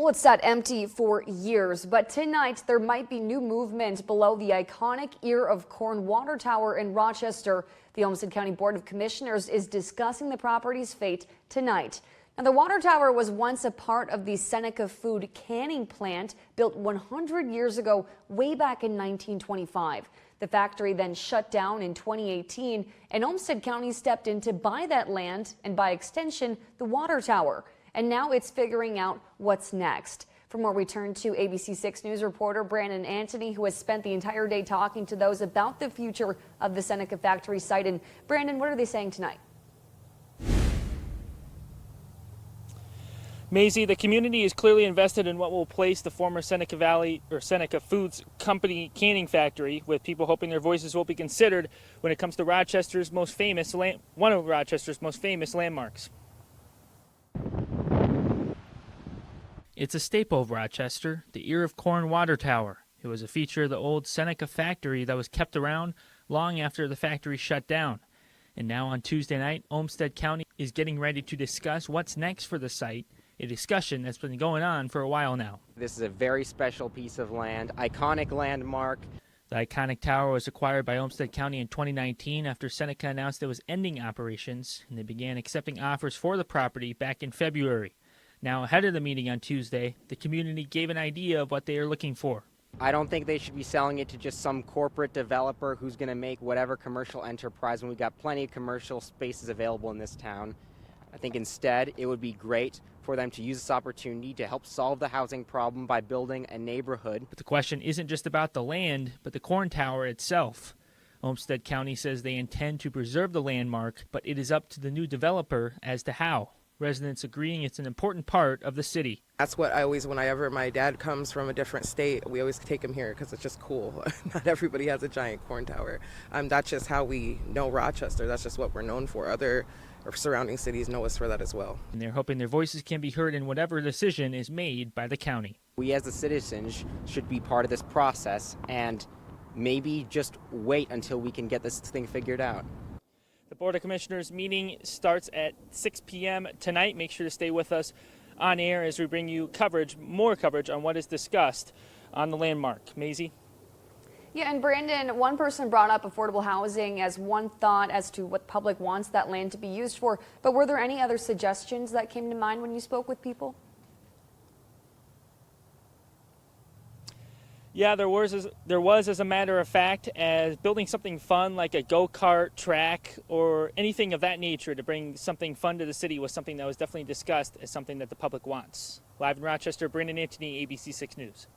Well, it's sat empty for years, but tonight there might be new movement below the iconic Ear of Corn water tower in Rochester. The Olmsted County Board of Commissioners is discussing the property's fate tonight. Now, the water tower was once a part of the Seneca Food canning plant built 100 years ago, way back in 1925. The factory then shut down in 2018, and Olmsted County stepped in to buy that land and, by extension, the water tower. And now it's figuring out what's next. For more, we turn to ABC 6 News reporter Brandon Anthony, who has spent the entire day talking to those about the future of the Seneca factory site. And Brandon, what are they saying tonight? Maisie, the community is clearly invested in what will replace the former Seneca Valley or Seneca Foods company canning factory, with people hoping their voices will be considered when it comes to Rochester's most famous one of Rochester's most famous landmarks. It's a staple of Rochester, the Ear of Corn water tower. It was a feature of the old Seneca factory that was kept around long after the factory shut down. And now on Tuesday night, Olmsted County is getting ready to discuss what's next for the site, a discussion that's been going on for a while now. This is a very special piece of land, iconic landmark. The iconic tower was acquired by Olmsted County in 2019 after Seneca announced it was ending operations, and they began accepting offers for the property back in February. Now, ahead of the meeting on Tuesday, the community gave an idea of what they are looking for. I don't think they should be selling it to just some corporate developer who's going to make whatever commercial enterprise when we've got plenty of commercial spaces available in this town. I think instead it would be great for them to use this opportunity to help solve the housing problem by building a neighborhood. But the question isn't just about the land, but the corn tower itself. Olmsted County says they intend to preserve the landmark, but it is up to the new developer as to how. Residents agreeing it's an important part of the city. That's what I always, whenever my dad comes from a different state, we always take him here because it's just cool. Not everybody has a giant corn tower. That's just how we know Rochester. That's just what we're known for. Other surrounding cities know us for that as well. And they're hoping their voices can be heard in whatever decision is made by the county. We as the citizens should be part of this process and maybe just wait until we can get this thing figured out. The Board of Commissioners meeting starts at 6 p.m. tonight. Make sure to stay with us on air as we bring you more coverage on what is discussed on the landmark. Maisie? Yeah, and Brandon, one person brought up affordable housing as one thought as to what public wants that land to be used for. But were there any other suggestions that came to mind when you spoke with people? Yeah, there was, as a matter of fact, as building something fun like a go-kart track or anything of that nature to bring something fun to the city was something that was definitely discussed as something that the public wants. Live in Rochester, Brandon Anthony, ABC 6 News.